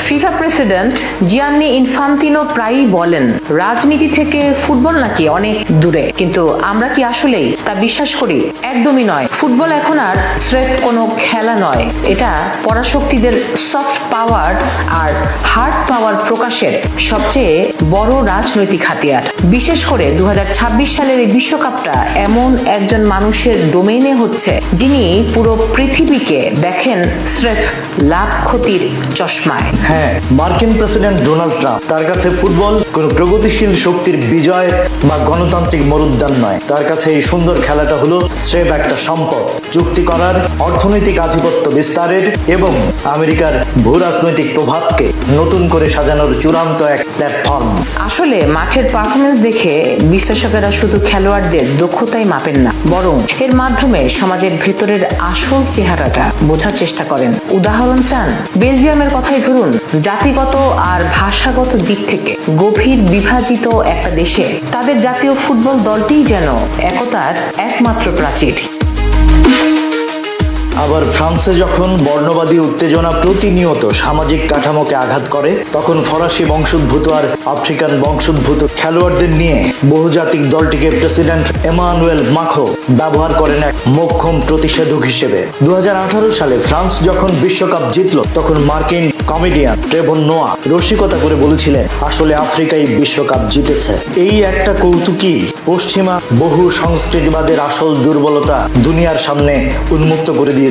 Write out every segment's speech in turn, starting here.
FIFA president Gianni Infantino প্রায়ই বলেন রাজনীতি থেকে ফুটবল নাকি অনেক দূরে, কিন্তু আমরা কি আসলেই তা বিশ্বাস করি? একদমই নয়। ফুটবল এখন আর স্রেফ কোনো খেলা নয়, এটা পরাশক্তিদের সফট পাওয়ার আর হার্ড পাওয়ার প্রকাশের সবচেয়ে বড় রাজনৈতিক হাতিয়ার। বিশেষ করে 2026 সালের এই বিশ্বকাপটা এমন একজন মানুষের ডোমেইনে হচ্ছে যিনি পুরো পৃথিবীকে দেখেন স্রেফ লাভ ক্ষতির চশমায়। হ্যাঁ, মার্কিন প্রেসিডেন্ট ডোনাল্ড ট্রাম্প, তার কাছে ফুটবল কোনো প্রগতিশীল শক্তির বিজয় বা গণতান্ত্রিক মরুদ্যান নয়। তার কাছে এই সুন্দর খেলাটা হলো স্রেফ একটা সম্পদ, চুক্তি করার, অর্থনৈতিক আধিপত্য বিস্তারের এবং আমেরিকার ভূ রাজনৈতিক প্রভাবকে নতুন করে সাজানোর চূড়ান্ত এক প্ল্যাটফর্ম। আসলে মাঠের পারফরমেন্স দেখে বিশ্লেষকেরা শুধু খেলোয়াড়দের দক্ষতাই মাপেন না, বরং এর মাধ্যমে সমাজের ভেতরের আসল চেহারাটা বোঝার চেষ্টা করেন। উদাহরণ চান? বেলজিয়ামের কথাই ধরুন। জাতিগত আর ভাষাগত দিক থেকে গভীর বিভাজিত একটা দেশে তাদের জাতীয় ফুটবল দলটিই যেন একতার একমাত্র প্রাচীর। আবার ফ্রান্সে যখন বর্ণবাদী উত্তেজনা প্রতিনিয়ত সামাজিক কাঠামোকে আঘাত করে, তখন ফরাসি বংশোদ্ভূত আর আফ্রিকান বংশোদ্ভূত খেলোয়াড়দের নিয়ে বহুজাতিক দলটিকে প্রেসিডেন্ট এমানুয়েল মাখো ব্যবহার করেন এক মোক্ষম প্রতিষেধক হিসেবে। 2018 সালে ফ্রান্স যখন বিশ্বকাপ জিতল, তখন মার্কিন কমেডিয়ান ট্রেভর নোয়া রসিকতা করে বলেছিলেন, আসলে আফ্রিকাই বিশ্বকাপ জিতেছে। এই একটা কৌতুকই পশ্চিমা বহু সংস্কৃতিবাদের আসল দুর্বলতা দুনিয়ার সামনে উন্মুক্ত করে দিয়েছিল।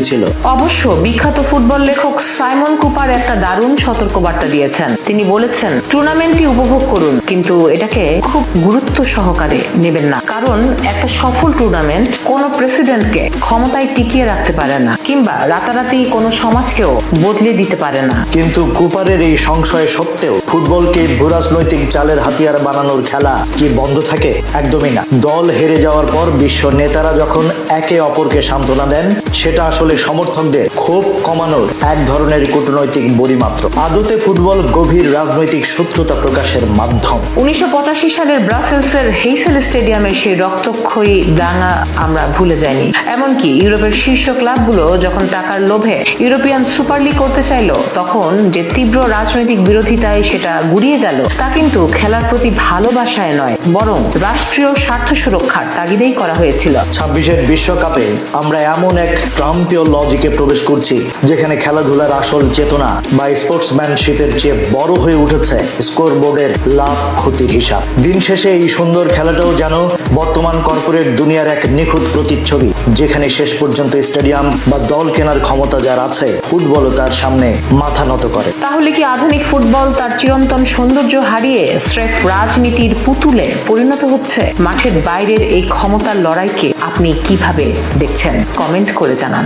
অবশ্য বিখ্যাত ফুটবল লেখক সাইমন কুপার একটা দারুণ সতর্কবার্তা দিয়েছেন। তিনি বলেছেন, টুর্নামেন্টটি উপভোগ করুন, কিন্তু এটাকে খুব গুরুত্ব সহকারে নেবেন না, কারণ একটা সফল টুর্নামেন্ট কোনো প্রেসিডেন্টকে ক্ষমতায় টিকিয়ে রাখতে পারে না, কিংবা রাতারাতি কোনো সমাজকেও বদলে দিতে পারে না। কিন্তু কুপারের এই সংশয় সত্ত্বেও ফুটবলকে ভূরাজনৈতিক চালের হাতিয়ার বানানোর খেলা কি বন্ধ থাকে? একদমই না। দল হেরে যাওয়ার পর বিশ্ব নেতারা যখন একে অপরকে সান্ত্বনা দেন, সেটা আসলে সমর্থকদের ক্ষোভ কমানোর এক ধরনের কূটনৈতিক বড়ি মাত্র। আদতে ফুটবল গভীর রাজনৈতিক শত্রুতা প্রকাশের মাধ্যম। 1985 সালের ব্রাসেলসের হেইসেল স্টেডিয়ামের সেই রক্তক্ষয়ী দাঙ্গা আমরা ভুলে যাইনি। এমনকি ইউরোপের শীর্ষ ক্লাবগুলো যখন টাকার লোভে ইউরোপিয়ান সুপার লিগ করতে চাইল, তখন যে তীব্র রাজনৈতিক বিরোধিতায় সেটা গুড়িয়ে গেল, তা কিন্তু খেলার প্রতি ভালোবাসায় নয়, বরং রাষ্ট্রীয় স্বার্থ সুরক্ষার তাগিদেই করা হয়েছিল। 26-এর বিশ্বকাপে আমরা এমন এক ট্রাম্পীয় লজিকে প্রবেশ করছি, যেখানে খেলাধুলার আসল চেতনা বা স্পোর্টসম্যানশিপের চেয়ে বড় হয়ে উঠেছে স্কোরবোর্ডের লাভ ক্ষতির হিসাব। দিন শেষে এই সুন্দর খেলাটাও যেন বর্তমান কর্পোরেট দুনিয়ার এক নিখুঁত প্রতিচ্ছবি, যেখানে শেষ পর্যন্ত স্টেডিয়াম বা দল কেনার ক্ষমতা যার আছে, ফুটবলও তার সামনে মাথা নত করে। তাহলে কি আধুনিক ফুটবল তার চিরন্তন সৌন্দর্য হারিয়ে স্রেফ রাজনীতির পুতুলে পরিণত হচ্ছে? মাঠের বাইরের এই ক্ষমতার লড়াইকে আপনি কিভাবে দেখছেন? কমেন্ট করে জানান।